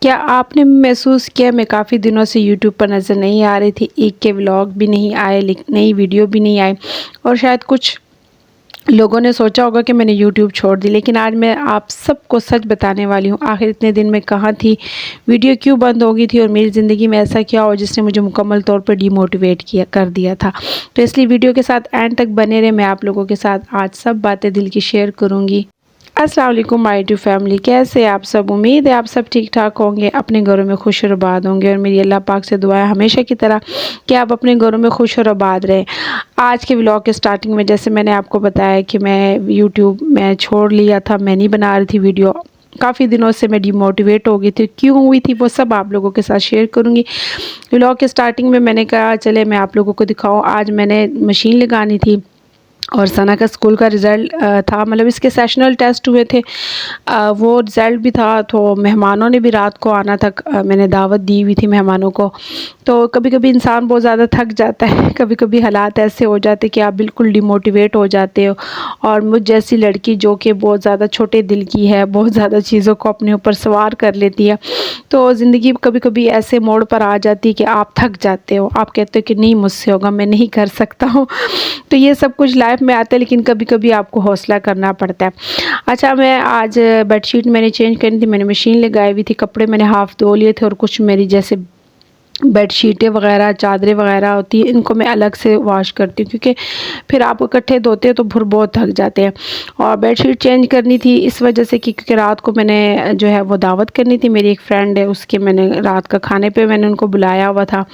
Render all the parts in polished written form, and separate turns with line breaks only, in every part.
क्या आपने महसूस किया मैं काफ़ी दिनों से यूट्यूब पर नज़र नहीं आ रही थी, एक के व्लॉग भी नहीं आए, नई वीडियो भी नहीं आई और शायद कुछ लोगों ने सोचा होगा कि मैंने यूट्यूब छोड़ दी। लेकिन आज मैं आप सबको सच बताने वाली हूँ, आखिर इतने दिन मैं कहाँ थी, वीडियो क्यों बंद हो गई थी और मेरी ज़िंदगी में ऐसा क्या हो जिसने मुझे मुकम्मल तौर पर डीमोटिवेट किया कर दिया था। तो इसलिए वीडियो के साथ एंड तक बने रहे। मैं आप लोगों के साथ आज सब बातें दिल की शेयर करूँगी। अस्सलाम वालेकुम माय टू फैमिली, कैसे आप सब? उम्मीद है आप सब ठीक ठाक होंगे, अपने घरों में खुश और आबाद होंगे और मेरी अल्लाह पाक से दुआ है हमेशा की तरह कि आप अपने घरों में खुश और आबाद रहें। आज के व्लॉग के स्टार्टिंग में जैसे मैंने आपको बताया कि मैं यूट्यूब में छोड़ लिया था, मैं नहीं बना रही थी वीडियो। काफ़ी दिनों से मैं डिमोटिवेट हो गई थी, क्यों हुई थी वो सब आप लोगों के साथ शेयर करूँगी। व्लॉग के स्टार्टिंग में मैंने कहा चले मैं आप लोगों को दिखाऊँ, आज मैंने मशीन लगानी थी और सना का स्कूल का रिज़ल्ट था, मतलब इसके सेशनल टेस्ट हुए थे। वो रिज़ल्ट भी था, तो मेहमानों ने भी रात को आना था। मैंने दावत दी हुई थी मेहमानों को। तो कभी कभी इंसान बहुत ज़्यादा थक जाता है, कभी कभी हालात ऐसे हो जाते कि आप बिल्कुल डिमोटिवेट हो जाते हो। और मुझ जैसी लड़की जो कि बहुत ज़्यादा छोटे दिल की है, बहुत ज़्यादा चीज़ों को अपने ऊपर सवार कर लेती है, तो ज़िंदगी कभी कभी ऐसे मोड़ पर आ जाती है कि आप थक जाते हो, आप कहते हो कि नहीं मुझसे होगा, मैं नहीं कर सकता हूँ। तो ये सब कुछ लाइफ में आता है, लेकिन कभी कभी आपको हौसला करना पड़ता है। अच्छा, मैं आज बेडशीट मैंने चेंज करनी थी, मैंने मशीन लगाई हुई थी, कपड़े मैंने हाफ़ धो लिए थे और कुछ मेरी जैसे बेडशीटें वगैरह चादरें वगैरह होती हैं, इनको मैं अलग से वॉश करती हूँ, क्योंकि फिर आप इकट्ठे धोते हैं तो फिर बहुत थक जाते हैं। और बेडशीट चेंज करनी थी इस वजह से कि क्योंकि रात को मैंने जो है वो दावत करनी थी, मेरी एक फ्रेंड है उसके, मैंने रात का खाने पे मैंने उनको बुलाया हुआ था।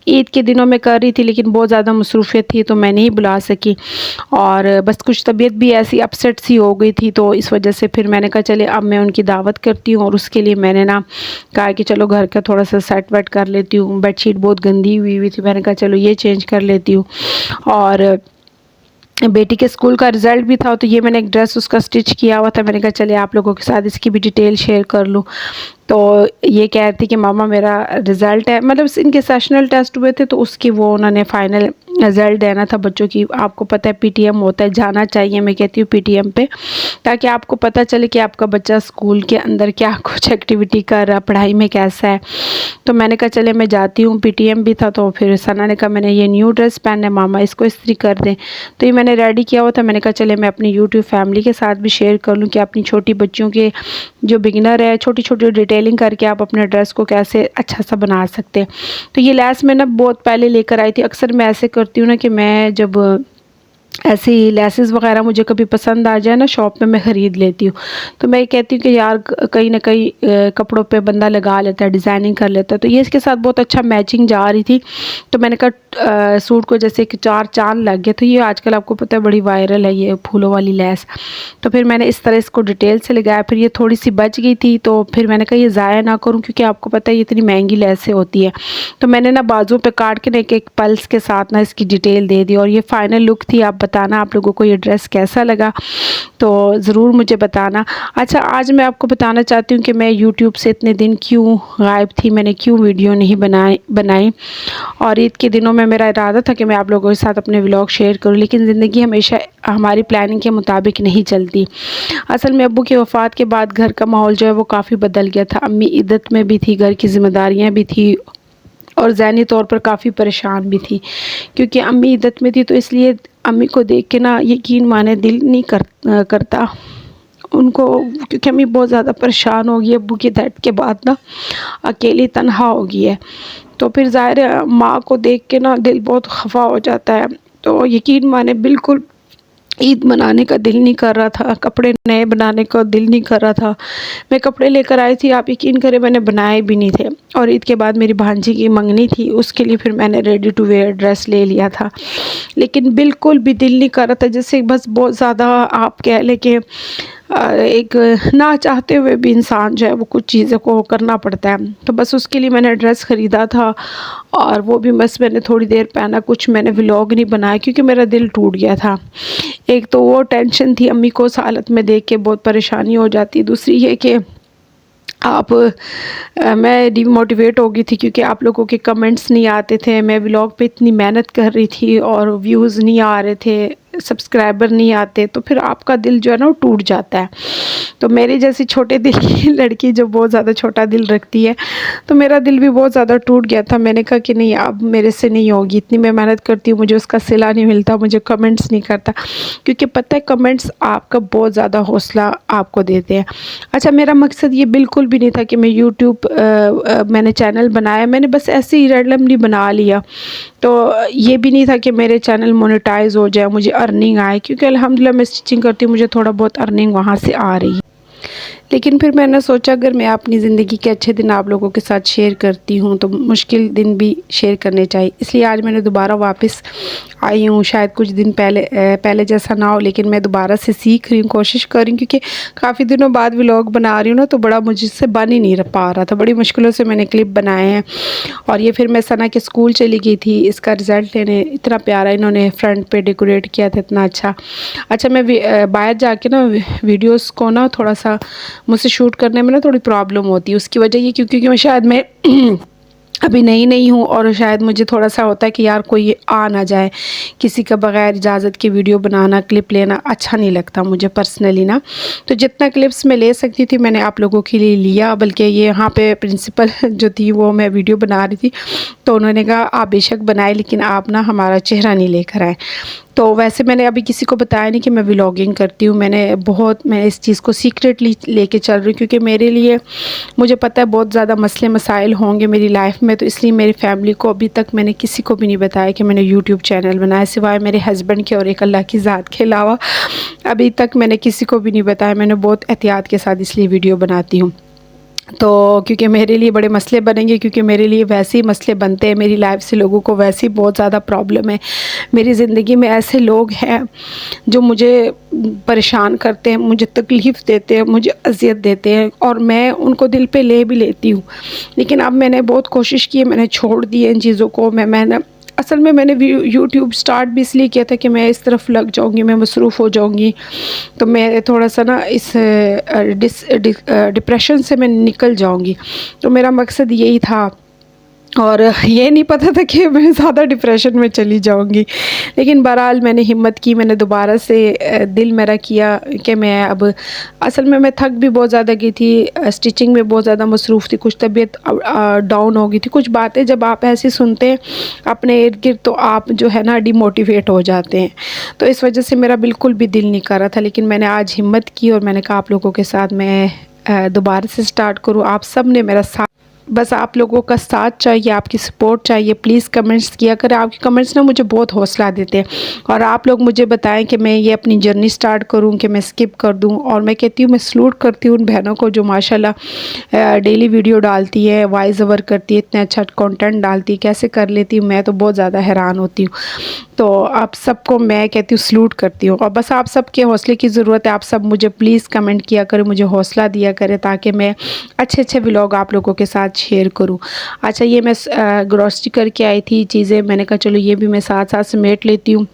ईद के दिनों में कर रही थी, लेकिन बहुत ज़्यादा मसरूफियत थी तो मैं नहीं बुला सकी। और बस कुछ तबीयत भी ऐसी अपसेट सी हो गई थी, तो इस वजह से फिर मैंने कहा चले अब मैं उनकी दावत करती हूँ। और उसके लिए मैंने ना कहा कि चलो घर का थोड़ा सा सेट वेट कर लेती हूँ। बेडशीट बहुत गंदी हुई हुई थी, मैंने कहा चलो ये चेंज कर लेती हूँ। और बेटी के स्कूल का रिज़ल्ट भी था, तो ये मैंने एक ड्रेस उसका स्टिच किया हुआ था, मैंने कहा चले आप लोगों के साथ इसकी भी डिटेल शेयर कर लूँ। तो ये कह रही थी कि मामा मेरा रिज़ल्ट है, मतलब इनके सेशनल टेस्ट हुए थे तो उसकी वो उन्होंने फ़ाइनल रिज़ल्ट देना था बच्चों की। आपको पता है पीटीएम होता है, जाना चाहिए, मैं कहती हूँ पीटीएम पे, ताकि आपको पता चले कि आपका बच्चा स्कूल के अंदर क्या कुछ एक्टिविटी कर रहा है, पढ़ाई में कैसा है। तो मैंने कहा चले मैं जाती हूँ, पीटीएम भी था। तो फिर सना ने कहा मैंने ये न्यू ड्रेस पहना है मामा, इसको इस्त्री कर दें। तो ये मैंने रेडी किया हुआ था, मैंने कहा चले मैं अपनी यूट्यूब फैमिली के साथ भी शेयर कर लूँ कि अपनी छोटी बच्चियों के जो बिगिनर है, छोटी छोटी डिटेलिंग करके आप अपने ड्रेस को कैसे अच्छा सा बना सकते हैं। तो ये लेस मैं ना बहुत पहले लेकर आई थी। अक्सर मैं ऐसे करती हूँ ना कि मैं जब ऐसी लेसेस वगैरह मुझे कभी पसंद आ जाए ना शॉप में, मैं ख़रीद लेती हूँ। तो मैं कहती हूँ कि यार कहीं ना कहीं कपड़ों पे बंदा लगा लेता है, डिज़ाइनिंग कर लेता है। तो ये इसके साथ बहुत अच्छा मैचिंग जा रही थी। तो मैंने कहा सूट को जैसे कि चार चांद लग गए। तो ये आजकल आपको पता है बड़ी वायरल है ये फूलों वाली लेस। तो फिर मैंने इस तरह इसको डिटेल से लगाया, फिर ये थोड़ी सी बच गई थी तो फिर मैंने कहा ये ज़ाया ना करूँ, क्योंकि आपको पता है ये इतनी महंगी लेसें होती है। तो मैंने ना बाजू पे काट के ना एक एक पल्स के साथ ना इसकी डिटेल दे दी और ये फ़ाइनल लुक थी। आप बताना आप लोगों को ये ड्रेस कैसा लगा, तो ज़रूर मुझे बताना। अच्छा, आज मैं आपको बताना चाहती हूँ कि मैं यूट्यूब से इतने दिन क्यों गायब थी, मैंने क्यों वीडियो नहीं बनाई। और ईद के दिनों में मेरा इरादा था कि मैं आप लोगों के साथ अपने व्लॉग शेयर करूँ, लेकिन ज़िंदगी हमेशा हमारी प्लानिंग के मुताबिक नहीं चलती। असल में अब्बू की वफ़ात के बाद घर का माहौल जो है वो काफ़ी बदल गया था। अम्मी इद्दत में भी थी, घर की ज़िम्मेदारियाँ भी थी और ज़हनी तौर पर काफ़ी परेशान भी थी, क्योंकि अम्मी इद्दत में थी। तो इसलिए अम्मी को देख के ना यकीन माने दिल नहीं करता उनको, क्योंकि अम्मी बहुत ज़्यादा परेशान हो गई अब्बू की डेथ के बाद ना, अकेली तन्हा हो गई है। तो फिर ज़ाहिर है माँ को देख के ना दिल बहुत खफा हो जाता है। तो यकीन माने बिल्कुल ईद मनाने का दिल नहीं कर रहा था, कपड़े नए बनाने का दिल नहीं कर रहा था। मैं कपड़े लेकर आई थी, आप यकीन करें मैंने बनाए भी नहीं थे। और ईद के बाद मेरी भांजी की मंगनी थी, उसके लिए फिर मैंने रेडी टू वेयर ड्रेस ले लिया था, लेकिन बिल्कुल भी दिल नहीं कर रहा था। जैसे बस बहुत ज़्यादा आप कह लें कि एक ना चाहते हुए भी इंसान जो है वो कुछ चीज़ों को करना पड़ता है। तो बस उसके लिए मैंने ड्रेस ख़रीदा था और वो भी बस मैंने थोड़ी देर पहना, कुछ मैंने व्लॉग नहीं बनाया क्योंकि मेरा दिल टूट गया था। एक तो वो टेंशन थी अम्मी को उस हालत में देख के बहुत परेशानी हो जाती है, दूसरी ये कि मैं डिमोटिवेट हो गई थी क्योंकि आप लोगों के कमेंट्स नहीं आते थे। मैं व्लॉग पे इतनी मेहनत कर रही थी और व्यूज़ नहीं आ रहे थे, सब्सक्राइबर नहीं आते, तो फिर आपका दिल जो है ना वो टूट जाता है। तो मेरी जैसी छोटे दिल की लड़की जो बहुत ज़्यादा छोटा दिल रखती है, तो मेरा दिल भी बहुत ज़्यादा टूट गया था। मैंने कहा कि नहीं, अब मेरे से नहीं होगी, इतनी मैं मेहनत करती हूँ, मुझे उसका सिला नहीं मिलता, मुझे कमेंट्स नहीं करता, क्योंकि पता है कमेंट्स आपका बहुत ज़्यादा हौसला आपको देते हैं। अच्छा, मेरा मकसद ये बिल्कुल भी नहीं था कि मैं यूट्यूब मैंने चैनल बनाया, मैंने बस ऐसे ही रैंडमली बना लिया। तो ये भी नहीं था कि मेरे चैनल मोनेटाइज हो जाए, मुझे अर्निंग आए, क्योंकि अल्हम्दुलिल्लाह मैं स्टिचिंग करती हूँ, मुझे थोड़ा बहुत अर्निंग वहाँ से आ रही है। लेकिन फिर मैंने सोचा अगर मैं अपनी ज़िंदगी के अच्छे दिन आप लोगों के साथ शेयर करती हूँ तो मुश्किल दिन भी शेयर करने चाहिए, इसलिए आज मैंने दोबारा वापस आई हूँ। शायद कुछ दिन पहले जैसा ना हो, लेकिन मैं दोबारा से सीख रही हूँ, कोशिश कर रही हूँ, क्योंकि काफ़ी दिनों बाद व्लॉग बना रही हूँ ना, तो बड़ा मुझसे बन ही नहीं पा रहा था, बड़ी मुश्किलों से मैंने क्लिप बनाए हैं। और ये फिर मैं सना के स्कूल चली गई थी, इसका रिज़ल्ट लेने। इतना प्यारा इन्होंने फ्रंट पे डेकोरेट किया था, इतना अच्छा। अच्छा, मैं बाहर जाके ना वीडियोस को ना थोड़ा सा मुझसे शूट करने में ना थोड़ी प्रॉब्लम होती है, उसकी वजह ये क्योंकि मैं शायद मैं अभी नई हूँ, और शायद मुझे थोड़ा सा होता है कि यार कोई आ ना जाए, किसी का बग़ैर इजाज़त के वीडियो बनाना, क्लिप लेना अच्छा नहीं लगता मुझे पर्सनली ना। तो जितना क्लिप्स मैं ले सकती थी मैंने आप लोगों के लिए लिया, बल्कि ये यहाँ पे प्रिंसिपल जो थी वो मैं वीडियो बना रही थी, तो उन्होंने कहा आप बेशक बनाए, लेकिन आप ना हमारा चेहरा नहीं लेकर आए। तो वैसे मैंने अभी किसी को बताया नहीं कि मैं व्लॉगिंग करती हूँ, मैं इस चीज़ को सीक्रेटली लेके चल रही हूँ, क्योंकि मेरे लिए मुझे पता है बहुत ज़्यादा मसले मसाइल होंगे मेरी लाइफ में, तो इसलिए मेरी फैमिली को अभी तक मैंने किसी को भी नहीं बताया कि मैंने यूट्यूब चैनल बनाया, सिवाय मेरे हस्बैंड के और एक अल्लाह की ज़ात के अलावा अभी तक मैंने किसी को भी नहीं बताया। मैंने बहुत एहतियात के साथ इसलिए वीडियो बनाती हूँ, तो क्योंकि मेरे लिए बड़े मसले बनेंगे, क्योंकि मेरे लिए वैसे ही मसले बनते हैं, मेरी लाइफ से लोगों को वैसे ही बहुत ज़्यादा प्रॉब्लम है। मेरी ज़िंदगी में ऐसे लोग हैं जो मुझे परेशान करते हैं, मुझे तकलीफ़ देते हैं, मुझे अज़ियत देते हैं, और मैं उनको दिल पे ले भी लेती हूँ। लेकिन अब मैंने बहुत कोशिश की है, मैंने छोड़ दी है इन चीज़ों को। मैंने असल में मैंने यूट्यूब स्टार्ट भी इसलिए किया था कि मैं इस तरफ लग जाऊंगी, मैं मसरूफ़ हो जाऊंगी, तो मैं थोड़ा सा ना इस डिप्रेशन से मैं निकल जाऊंगी। तो मेरा मकसद यही था, और ये नहीं पता था कि मैं ज़्यादा डिप्रेशन में चली जाऊंगी। लेकिन बहरहाल मैंने हिम्मत की, मैंने दोबारा से दिल मेरा किया कि मैं अब, असल में मैं थक भी बहुत ज़्यादा गई थी, स्टिचिंग में बहुत ज़्यादा मसरूफ़ थी, कुछ तबीयत डाउन हो गई थी, कुछ बातें जब आप ऐसे सुनते हैं अपने इर्द गिर्द तो आप जो है ना डिमोटिवेट हो जाते हैं। तो इस वजह से मेरा बिल्कुल भी दिल नहीं कर रहा था, लेकिन मैंने आज हिम्मत की और मैंने कहा आप लोगों के साथ मैं दोबारा से स्टार्ट करूँ। आप सब ने मेरा साथ, बस आप लोगों का साथ चाहिए, आपकी सपोर्ट चाहिए। प्लीज़ कमेंट्स किया करें, आपके कमेंट्स ना मुझे बहुत हौसला देते हैं। और आप लोग मुझे बताएं कि मैं ये अपनी जर्नी स्टार्ट करूं कि मैं स्किप कर दूं। और मैं कहती हूँ, मैं सलूट करती हूँ उन बहनों को जो माशाल्लाह डेली वीडियो डालती है, वॉइस ओवर करती है, इतने अच्छा कंटेंट डालती है, कैसे कर लेती हूँ मैं तो बहुत ज़्यादा हैरान होती हूँ। तो आप सबको मैं कहती हूँ सलूट करती हूँ, और बस आप सबके हौसले की ज़रूरत है। आप सब मुझे प्लीज़ कमेंट किया करें, मुझे हौसला दिया करें, ताकि मैं अच्छे व्लॉग आप लोगों के साथ शेयर करूं। अच्छा, ये मैं ग्रॉसरी करके आई थी चीज़ें, मैंने कहा चलो ये भी मैं साथ साथ समेट लेती हूँ।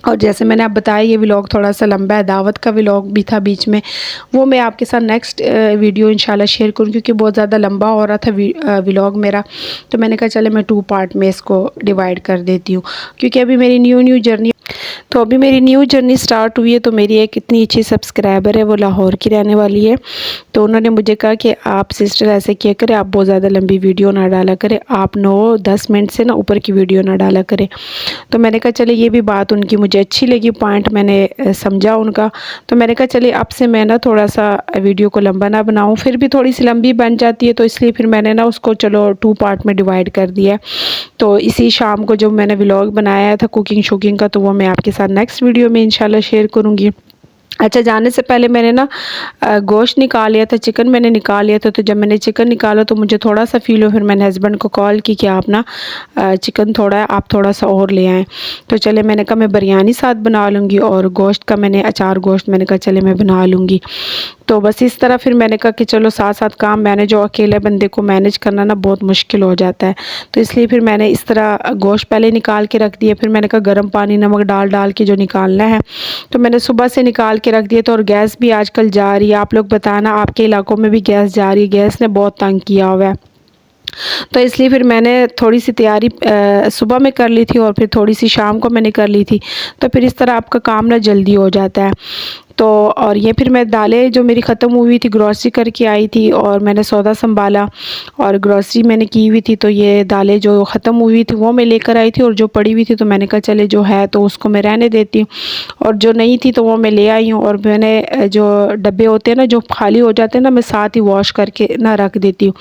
और जैसे मैंने आप बताया ये व्लॉग थोड़ा सा लंबा है, दावत का व्लॉग भी था बीच में, वो मैं आपके साथ नेक्स्ट वीडियो इंशाल्लाह शेयर करूँ, क्योंकि बहुत ज़्यादा लंबा हो रहा था व्लॉग मेरा। तो मैंने कहा चले मैं 2 पार्ट में इसको डिवाइड कर देती हूँ, क्योंकि अभी मेरी न्यू जर्नी स्टार्ट हुई है। तो मेरी एक इतनी अच्छी सब्सक्राइबर है, वो लाहौर की रहने वाली है। तो उन्होंने मुझे कहा कि आप सिस्टर ऐसे किया करें, आप बहुत ज़्यादा लंबी वीडियो ना डाला करें, आप 9-10 मिनट से ना ऊपर की वीडियो ना डाला करें। तो मैंने कहा चले ये भी बात उनकी मुझे अच्छी लगी, पॉइंट मैंने समझा उनका। तो मैंने कहा चले अब से मैं ना थोड़ा सा वीडियो को लंबा ना बनाऊँ, फिर भी थोड़ी सी लंबी बन जाती है, तो इसलिए फिर मैंने ना उसको चलो 2 पार्ट में डिवाइड कर दिया। तो इसी शाम को जब मैंने व्लॉग बनाया था कुकिंग शुकिंग का, तो वो मैं आपके साथ नेक्स्ट वीडियो में इंशाल्लाह शेयर करूँगी। अच्छा, जाने से पहले मैंने ना गोश्त निकाल लिया था, चिकन मैंने निकाल लिया था। तो जब मैंने चिकन निकाला तो मुझे थोड़ा सा फील हो, फिर मैंने हस्बैंड को कॉल की कि आप ना चिकन थोड़ा है, आप थोड़ा सा और ले आएँ। तो चले मैंने कहा मैं बिरयानी साथ बना लूँगी, और गोश्त का मैंने अचार गोश्त मैंने कहा चले मैं बना लूँगी। तो बस इस तरह फिर मैंने कहा कि चलो साथ साथ काम मैनेज हो, अकेले बंदे को मैनेज करना ना बहुत मुश्किल हो जाता है। तो इसलिए फिर मैंने इस तरह गोश्त पहले निकाल के रख दिया, फिर मैंने कहा गर्म पानी नमक डाल के जो निकालना है, तो मैंने सुबह से निकाल के रख दिया। तो और गैस भी आजकल जा रही है, आप लोग बताना आपके इलाकों में भी गैस जा रही है? गैस ने बहुत तंग किया हुआ है। तो इसलिए फिर मैंने थोड़ी सी तैयारी सुबह में कर ली थी, और फिर थोड़ी सी शाम को मैंने कर ली थी। तो फिर इस तरह आपका काम ना जल्दी हो जाता है। तो और ये फिर मैं दालें जो मेरी ख़त्म हुई थी, ग्रॉसरी करके आई थी और मैंने सौदा संभाला और ग्रॉसरी मैंने की हुई थी, तो ये दालें जो ख़त्म हुई थी वो मैं लेकर आई थी और जो पड़ी हुई थी तो मैंने कहा चले जो है तो उसको मैं रहने देती हूँ, और जो नहीं थी तो वो मैं ले आई हूँ। और मैंने जो डब्बे होते हैं ना जो खाली हो जाते हैं ना, मैं साथ ही वॉश करके ना रख देती हूँ।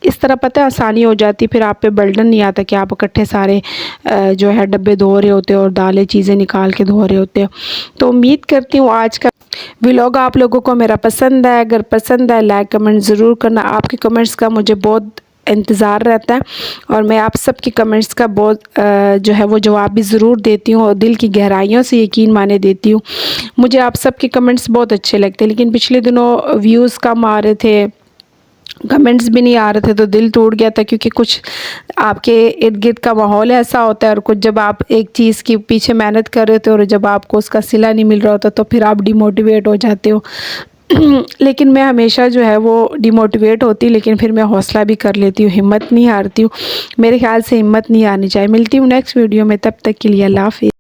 इस तरह पता है आसानी हो जाती, फिर आप पे बर्डन नहीं आता कि आप इकट्ठे सारे जो है डब्बे धो रहे होते हो और दालें चीज़ें निकाल के धो रहे होते हो। तो उम्मीद करती हूँ आज का व्लॉग आप लोगों को मेरा पसंद है। अगर पसंद है लाइक कमेंट ज़रूर करना, आपके कमेंट्स का मुझे बहुत इंतज़ार रहता है और मैं आप सब की कमेंट्स का बहुत जो है वो जवाब भी ज़रूर देती हूँ और दिल की गहराइयों से यकीन माने देती हूँ। मुझे आप सब के कमेंट्स बहुत अच्छे लगते हैं, लेकिन पिछले दिनों व्यूज़ कम आ रहे थे, कमेंट्स भी नहीं आ रहे थे, तो दिल टूट गया था, क्योंकि कुछ आपके इर्द गिर्द का माहौल ऐसा होता है और कुछ जब आप एक चीज़ के पीछे मेहनत कर रहे होते हो और जब आपको उसका सिला नहीं मिल रहा होता तो फिर आप डिमोटिवेट हो जाते हो। लेकिन मैं हमेशा जो है वो डिमोटिवेट होती, लेकिन फिर मैं हौसला भी कर लेती हूँ, हिम्मत नहीं हारती हूँ। मेरे ख्याल से हिम्मत नहीं हारनी चाहिए। मिलती हूँ नेक्स्ट वीडियो में, तब तक के लिए अल्लाह हाफ़िज़।